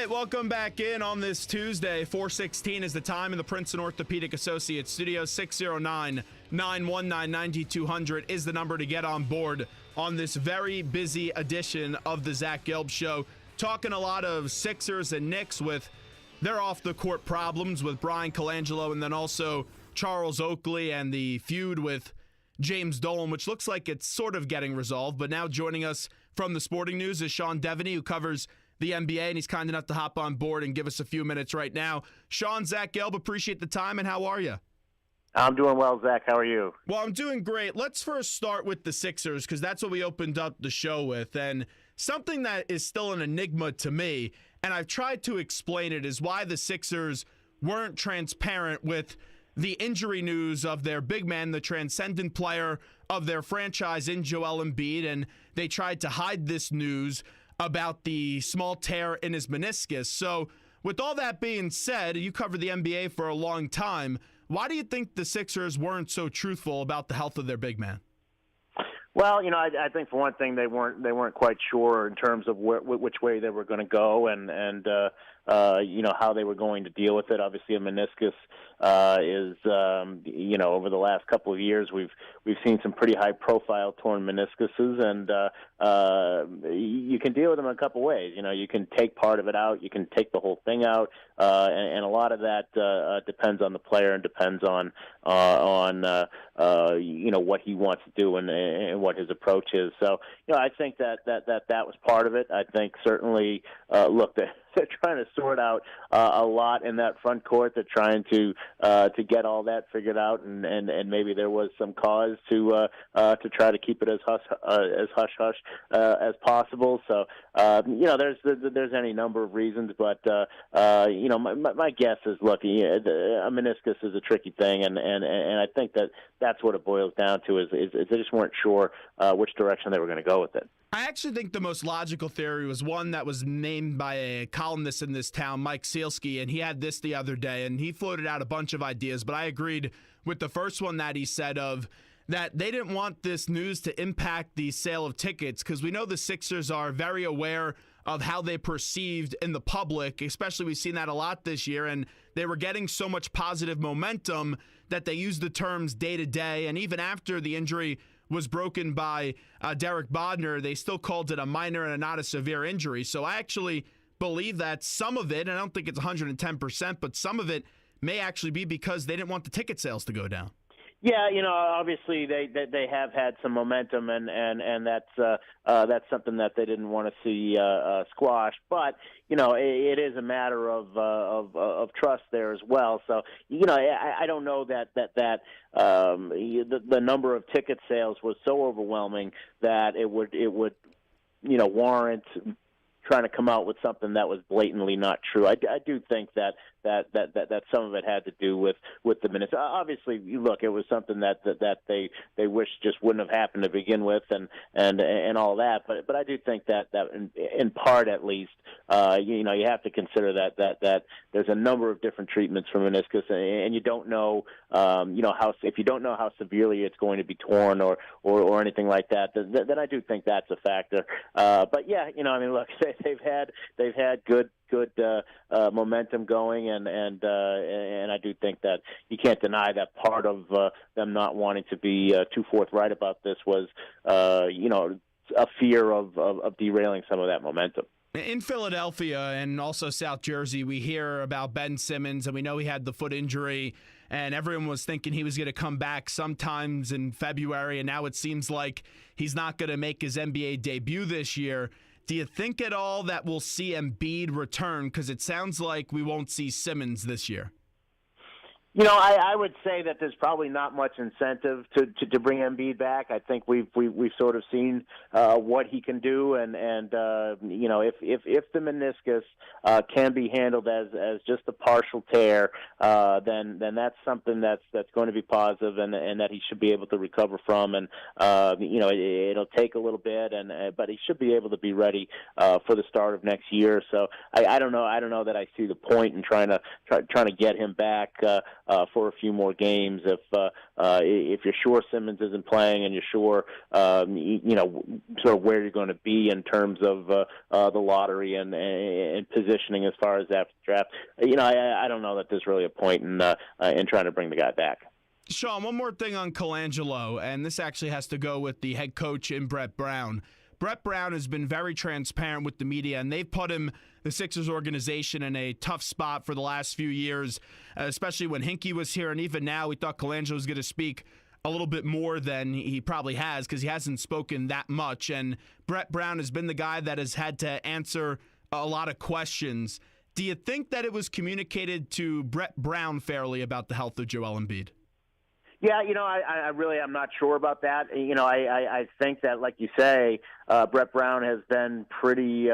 right, welcome back in on this Tuesday. 4:16 is the time in the Princeton Orthopedic Associates studio. 609-919-9200 is the number to get on board on this very busy edition of the Zach Gelb Show. Talking a lot of Sixers and Knicks with their off-the-court problems with Brian Colangelo and then also Charles Oakley and the feud with James Dolan, which looks like it's sort of getting resolved. But now joining us from the Sporting News is Sean Deveney, who covers the NBA, and he's kind enough to hop on board and give us a few minutes right now. Sean, Zach Gelb, appreciate the time, and how are you? I'm doing well, Zach. How are you? Well, I'm doing great. Let's first start with the Sixers, because that's what we opened up the show with. And something that is still an enigma to me, and I've tried to explain it, is why the Sixers weren't transparent with the injury news of their big man, the transcendent player of their franchise in Joel Embiid, and they tried to hide this news about the small tear in his meniscus. So with all that being said, you covered the NBA for a long time. Why do you think the Sixers weren't so truthful about the health of their big man? Well, I think for one thing they weren't quite sure in terms of which way they were going to go and how they were going to deal with it. Obviously, a meniscus is over the last couple of years we've seen some pretty high profile torn meniscuses, and you can deal with them in a couple ways. You can take part of it out, you can take the whole thing out, and a lot of that depends on the player and depends on what he wants to do and what his approach is. So I think that was part of it. I think certainly they're trying to sort out a lot in that front court. They're trying to get all that figured out, and maybe there was some cause to try to keep it as hush hush as possible. So there's any number of reasons, but my guess is, look, a meniscus is a tricky thing, and I think that's what it boils down to is they just weren't sure which direction they were going to go with it. I actually think the most logical theory was one that was named by a columnist in this town, Mike Sealski, and he had this the other day, and he floated out a bunch of ideas, but I agreed with the first one that he said of that they didn't want this news to impact the sale of tickets, because we know the Sixers are very aware of how they perceived in the public, especially we've seen that a lot this year, and they were getting so much positive momentum that they used the terms day-to-day, and even after the injury was broken by Derek Bodner, they still called it a minor and not a severe injury. So I actually believe that some of it, and I don't think it's 110%, but some of it may actually be because they didn't want the ticket sales to go down. Yeah, obviously they have had some momentum, and that's something that they didn't want to see squashed. But it is a matter of trust there as well. So I don't know that the number of ticket sales was so overwhelming that it would warrant trying to come out with something that was blatantly not true. I do think that some of it had to do with the minutes. Obviously, look, it was something that they wish just wouldn't have happened to begin with, and all that. But I do think that in part at least, you have to consider that there's a number of different treatments for meniscus, and you don't know if you don't know how severely it's going to be torn or anything like that. Then I do think that's a factor. But yeah, look, they've had good momentum going, and I do think that you can't deny that part of them not wanting to be too forthright about this was a fear of derailing some of that momentum. In Philadelphia and also South Jersey, we hear about Ben Simmons, and we know he had the foot injury, and everyone was thinking he was going to come back sometimes in February, and now it seems like he's not going to make his NBA debut this year. Do you think at all that we'll see Embiid return? Because it sounds like we won't see Simmons this year. I would say that there's probably not much incentive to bring Embiid back. I think we've sort of seen what he can do, and if the meniscus can be handled as just a partial tear, then that's something that's going to be positive, and that he should be able to recover from, and it'll take a little bit, but he should be able to be ready for the start of next year. So I don't know that I see the point in trying to get him back for a few more games. If you're sure Simmons isn't playing and you're sure sort of where you're going to be in terms of the lottery and positioning as far as after the draft, I don't know that there's really a point in trying to bring the guy back. Sean, one more thing on Colangelo, and this actually has to go with the head coach in Brett Brown. Brett Brown has been very transparent with the media, and they've put the Sixers organization, in a tough spot for the last few years, especially when Hinkie was here, and even now we thought Colangelo was going to speak a little bit more than he probably has because he hasn't spoken that much, and Brett Brown has been the guy that has had to answer a lot of questions. Do you think that it was communicated to Brett Brown fairly about the health of Joel Embiid? Yeah, I really am not sure about that. I think that, like you say, Brett Brown has been pretty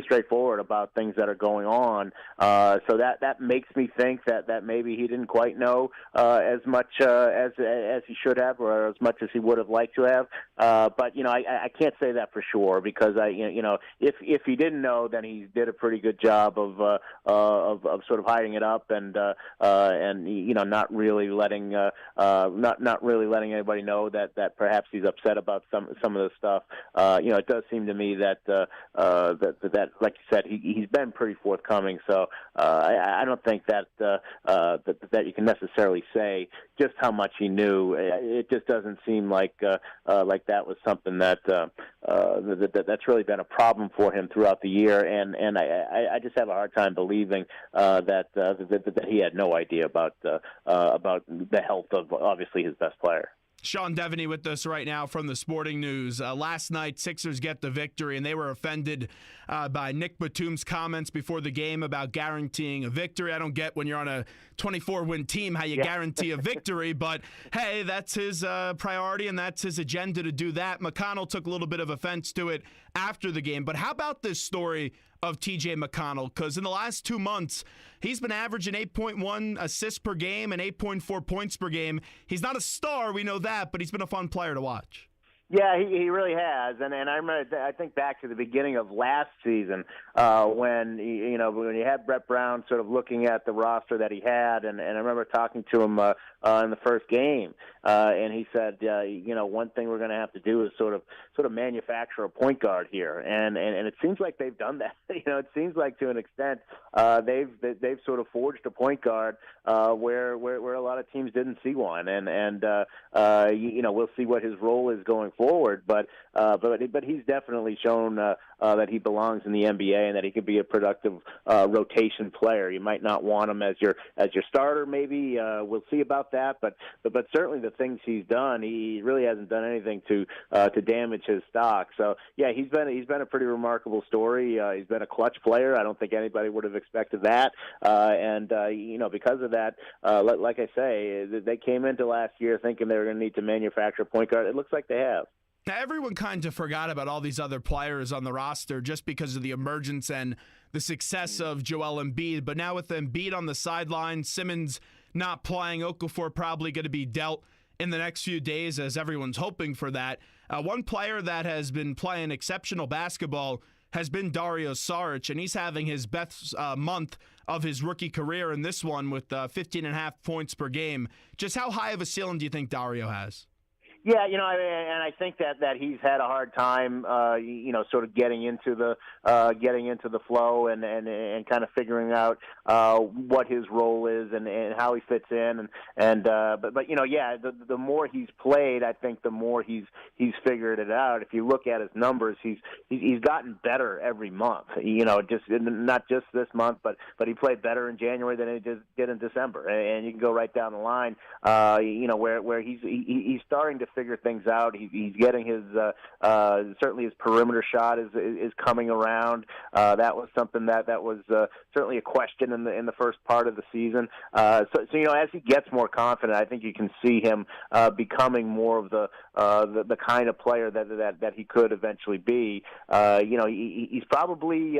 straightforward about things that are going on. So that makes me think that maybe he didn't quite know as much as he should have, or as much as he would have liked to have. But I can't say that for sure because if he didn't know, then he did a pretty good job of sort of hiding it up and not really letting anybody know that perhaps he's upset about some of the stuff. It does seem to me that like you said, he's been pretty forthcoming. So I don't think that you can necessarily say just how much he knew. It just doesn't seem like that was something that's really been a problem for him throughout the year. And I just have a hard time believing that he had no idea about the health of obviously his best player. Sean Deveney with us right now from the Sporting News. Last night, Sixers get the victory, and they were offended by Nick Batum's comments before the game about guaranteeing a victory. I don't get when you're on a 24-win team how you guarantee a victory, but hey, that's his priority and that's his agenda to do that. McConnell took a little bit of offense to it after the game, but how about this story of T.J. McConnell? Because in the last 2 months, he's been averaging 8.1 assists per game and 8.4 points per game. He's not a star, we know that, but he's been a fun player to watch. Yeah, he really has, and I remember. I think back to the beginning of last season when you had Brett Brown sort of looking at the roster that he had, and I remember talking to him in the first game, and he said, one thing we're going to have to do is sort of manufacture a point guard here, and it seems like they've done that. It seems like to an extent they've sort of forged a point guard where a lot of teams didn't see one, and we'll see what his role is going forward, but he's definitely shown that he belongs in the NBA and that he could be a productive rotation player. You might not want him as your starter, maybe. We'll see about that, but certainly the things he's done, he really hasn't done anything to damage his stock. So yeah, he's been a pretty remarkable story. He's been a clutch player. I don't think anybody would have expected that, and because of that, like I say, they came into last year thinking they were going to need to manufacture a point guard. It looks like they have. Now, everyone kind of forgot about all these other players on the roster just because of the emergence and the success of Joel Embiid. But now with Embiid on the sideline, Simmons not playing, Okafor probably going to be dealt in the next few days as everyone's hoping for that. One player that has been playing exceptional basketball has been Dario Saric, and he's having his best month of his rookie career in this one with 15.5 points per game. Just how high of a ceiling do you think Dario has? Yeah, and I think that he's had a hard time, sort of getting into the flow and kind of figuring out what his role is and how he fits in the more he's played, I think the more he's figured it out. If you look at his numbers, he's gotten better every month. Just not just this month, but he played better in January than he did in December, and you can go right down the line. Where he's starting to figure things out. He's getting his certainly his perimeter shot is coming around. That was something that was certainly a question in the first part of the season. So as he gets more confident, I think you can see him becoming more of the kind of player that he could eventually be. He's probably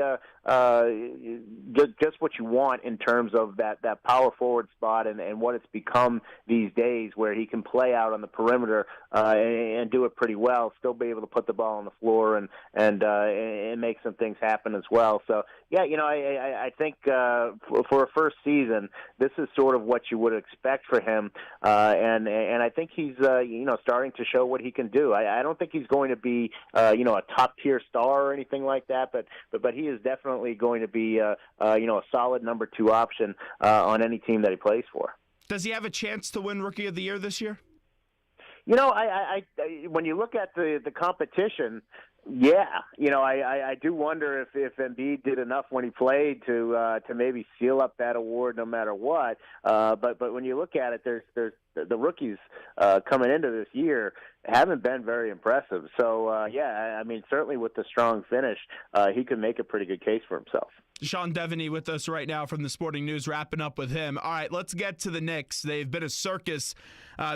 just what you want in terms of that power forward spot and what it's become these days, where he can play out on the perimeter and do it pretty well, still be able to put the ball on the floor and make some things happen as well. So, yeah, I think for a first season, this is sort of what you would expect for him, and I think he's starting to show what he can do. I don't think he's going to be a top tier star or anything like that, but he is definitely going to be a solid number 2 option on any team that he plays for. Does he have a chance to win Rookie of the Year this year? I when you look at the competition, yeah, I do wonder if Embiid did enough when he played to maybe seal up that award no matter what. But when you look at it, there's the rookies coming into this year haven't been very impressive. So I mean, certainly with the strong finish, he can make a pretty good case for himself. Sean Deveney with us right now from the Sporting News, wrapping up with him. All right, let's get to the Knicks. They've been a circus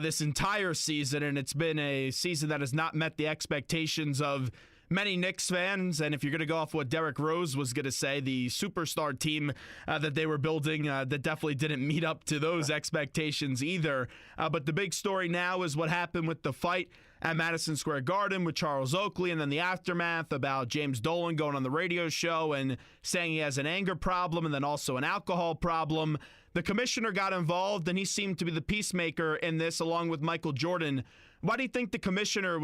this entire season, and it's been a season that has not met the expectations of many Knicks fans. And if you're going to go off what Derrick Rose was going to say, the superstar team that they were building that definitely didn't meet up to those expectations either. But the big story now is what happened with the fight at Madison Square Garden with Charles Oakley, and then the aftermath about James Dolan going on the radio show and saying he has an anger problem and then also an alcohol problem. The commissioner got involved, and he seemed to be the peacemaker in this, along with Michael Jordan. Why do you think the commissioner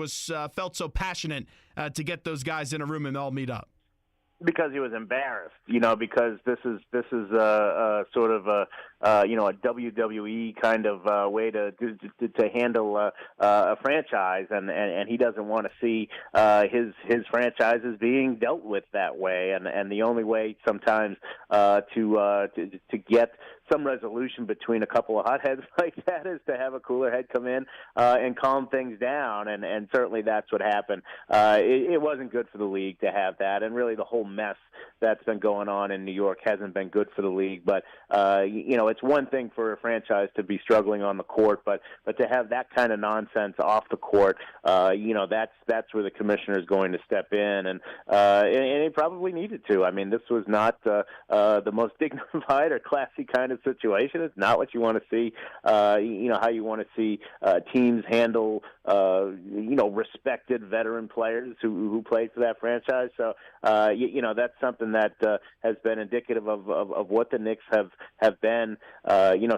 felt so passionate to get those guys in a room and all meet up? Because he was embarrassed, because this is sort of a WWE kind of way to handle a franchise, and he doesn't want to see his franchises being dealt with that way, and the only way sometimes to get some resolution between a couple of hotheads like that is to have a cooler head come in and calm things down, and certainly that's what happened. It wasn't good for the league to have that, and really the whole mess that's been going on in New York hasn't been good for the league. But it's one thing for a franchise to be struggling on the court, but to have that kind of nonsense off the court, that's where the commissioner is going to step in, and he probably needed to. I mean, this was not the most dignified or classy kind of situation. It's not what you want to see. How you want to see teams handle respected veteran players who played for that franchise. So that's something that has been indicative of what the Knicks have been.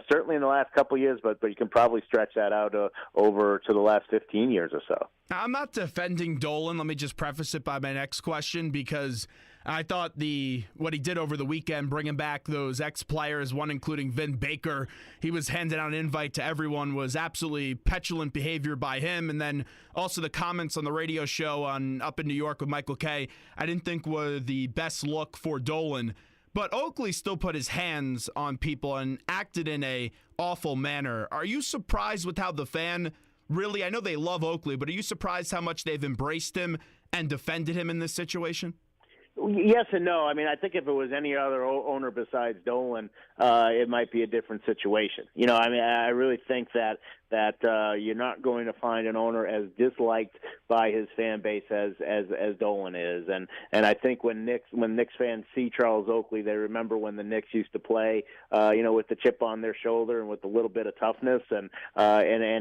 Certainly in the last couple of years, but you can probably stretch that out over to the last 15 years or so. I'm not defending Dolan. Let me just preface it by my next question, because I thought what he did over the weekend, bringing back those ex-players, one including Vin Baker, he was handing out an invite to everyone, was absolutely petulant behavior by him. And then also the comments on the radio show up in New York with Michael Kay, I didn't think were the best look for Dolan. But Oakley still put his hands on people and acted in a awful manner. Are you surprised with how the fan really, I know they love Oakley, but are you surprised how much they've embraced him and defended him in this situation? Yes and no. I mean, I think if it was any other owner besides Dolan, it might be a different situation. I really think that you're not going to find an owner as disliked by his fan base as Dolan is, and I think when Knicks fans see Charles Oakley, they remember when the Knicks used to play, with the chip on their shoulder and with a little bit of toughness, and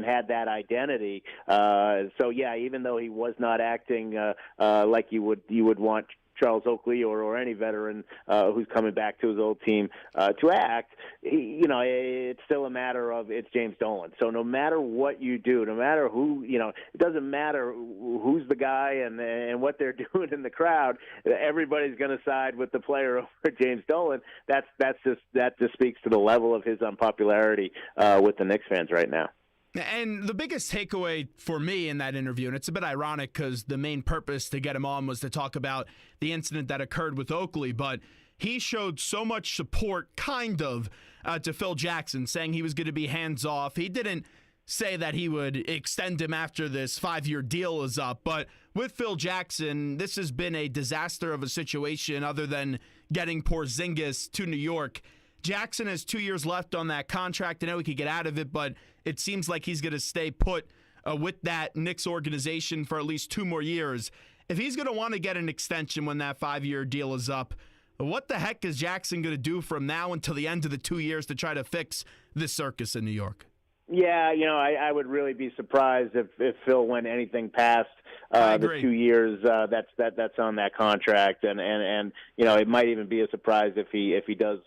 had that identity. So yeah, even though he was not acting like you would want Charles Oakley or any veteran who's coming back to his old team to act, it's still a matter of it's James Dolan. So no matter what you do, no matter who, it doesn't matter who's the guy and what they're doing in the crowd, everybody's going to side with the player over James Dolan. That just speaks to the level of his unpopularity with the Knicks fans right now. And the biggest takeaway for me in that interview, and it's a bit ironic because the main purpose to get him on was to talk about the incident that occurred with Oakley, but he showed so much support, to Phil Jackson, saying he was going to be hands-off. He didn't say that he would extend him after this 5-year deal is up, but with Phil Jackson, this has been a disaster of a situation other than getting Porzingis to New York. Jackson has 2 years left on that contract. I know he could get out of it, but it seems like he's going to stay put with that Knicks organization for at least 2 more years. If he's going to want to get an extension when that 5-year deal is up, what the heck is Jackson going to do from now until the end of the 2 years to try to fix this circus in New York? Yeah, I would really be surprised if Phil went anything past the 2 years that's on that contract, and it might even be a surprise if he does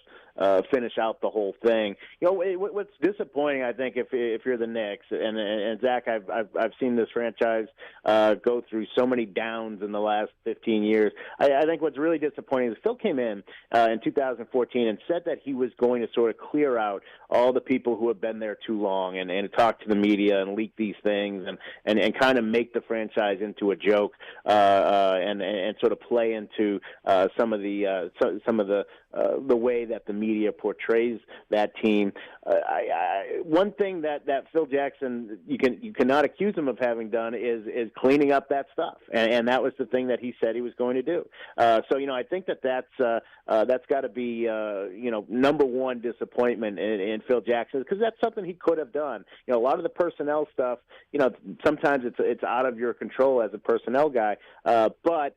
finish out the whole thing. What's disappointing, I think, if you're the Knicks, and Zach, I've seen this franchise go through so many downs in the last 15 years. I think what's really disappointing is Phil came in 2014 and said that he was going to sort of clear out all the people who have been there too long and talk to the media and leak these things and kind of make the franchise into a joke and sort of play into some of the way that the media portrays that team. One thing that Phil Jackson you cannot accuse him of having done is cleaning up that stuff, and that was the thing that he said he was going to do. So I think that's got to be number one disappointment in Phil Jackson, because that's something he could have done. A lot of the personnel stuff, sometimes it's out of your control as a personnel guy, but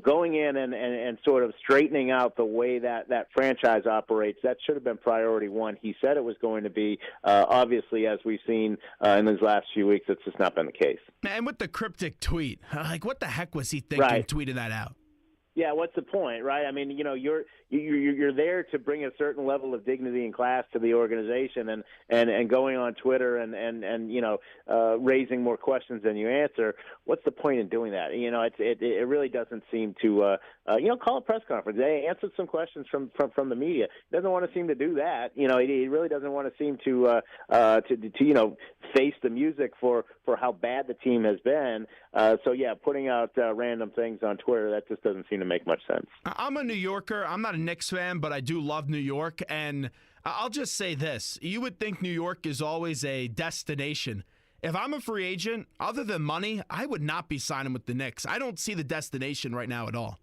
going in and sort of straightening out the way that franchise operates, that should have been priority one. He said it was going to be. Obviously, as we've seen in these last few weeks, it's just not been the case. And with the cryptic tweet, what the heck was he thinking tweeting that out? Yeah, what's the point, right? I mean, you're there to bring a certain level of dignity and class to the organization, and going on Twitter and raising more questions than you answer. What's the point in doing that? It really doesn't seem to call a press conference. They answered some questions from the media. He doesn't want to seem to do that. He really doesn't want to seem to face the music for how bad the team has been. So yeah, putting out random things on Twitter, that just doesn't seem to make much sense. I'm a New Yorker. I'm not a Knicks fan, but I do love New York. And I'll just say this. You would think New York is always a destination. If I'm a free agent, other than money, I would not be signing with the Knicks. I don't see the destination right now at all.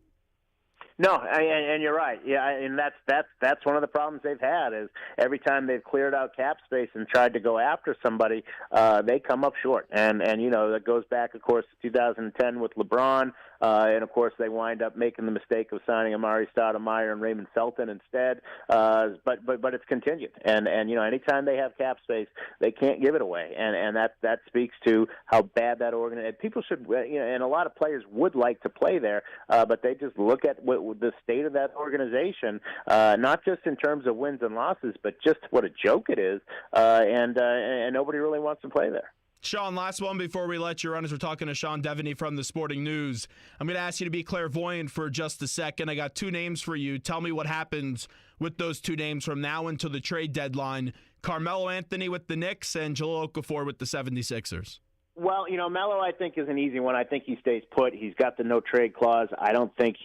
No, and you're right. Yeah, and that's one of the problems they've had is every time they've cleared out cap space and tried to go after somebody, they come up short. And that goes back, of course, to 2010 with LeBron, and of course they wind up making the mistake of signing Amari Stoudemire and Raymond Felton instead. But it's contingent, and anytime they have cap space, they can't give it away, and that speaks to how bad that organization. People should, and a lot of players would like to play there, but they just look at the state of that organization, not just in terms of wins and losses, but just what a joke it is, and nobody really wants to play there. Sean, last one before we let you run, as we're talking to Sean Deveney from the Sporting News. I'm going to ask you to be clairvoyant for just a second. I got two names for you. Tell me what happens with those two names from now until the trade deadline. Carmelo Anthony with the Knicks and Jahlil Okafor with the 76ers. Well, Melo, I think, is an easy one. I think he stays put. He's got the no trade clause. I don't think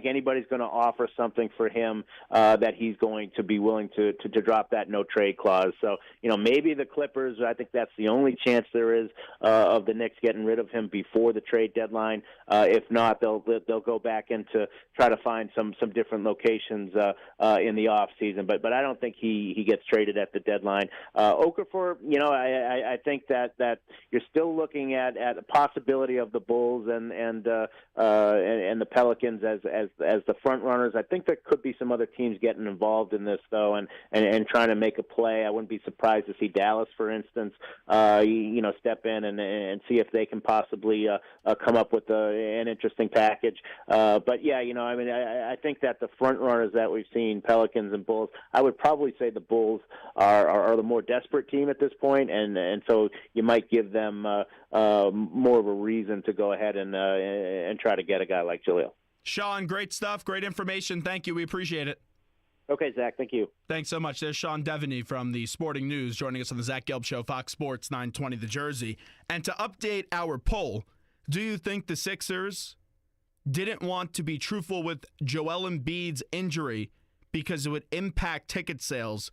anybody's going to offer something for him that he's going to be willing to drop that no trade clause. So, maybe the Clippers. I think that's the only chance there is of the Knicks getting rid of him before the trade deadline. If not, they'll go back into try to find some different locations in the off season. But I don't think he gets traded at the deadline. Okafor, I think that you're still looking at a possibility of the Bulls and the Pelicans as the front runners. I think there could be some other teams getting involved in this though, and trying to make a play. I wouldn't be surprised to see Dallas, for instance, step in and see if they can possibly come up with an interesting package. But yeah, I think that the front runners that we've seen, Pelicans and Bulls, I would probably say the Bulls are the more desperate team at this point, and so you might give them more of a reason to go ahead and try to get a guy like Jahlil. Sean, great stuff, great information. Thank you. We appreciate it. Okay, Zach, thank you. Thanks so much. There's Sean Deveney from the Sporting News joining us on the Zach Gelb Show, Fox Sports 920 The Jersey. And to update our poll, do you think the Sixers didn't want to be truthful with Joel Embiid's injury because it would impact ticket sales?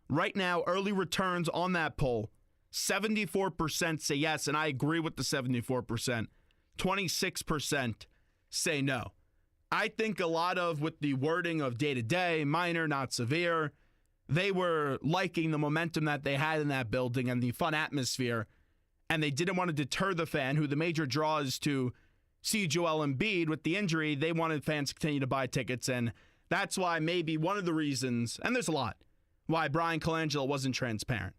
Right now, early returns on that poll, 74% say yes, and I agree with the 74%. 26% say no. I think a lot of, with the wording of day-to-day, minor, not severe, they were liking the momentum that they had in that building and the fun atmosphere, and they didn't want to deter the fan, who the major draw is to see Joel Embiid. With the injury, they wanted fans to continue to buy tickets, and that's why maybe one of the reasons, and there's a lot, why Brian Colangelo wasn't transparent.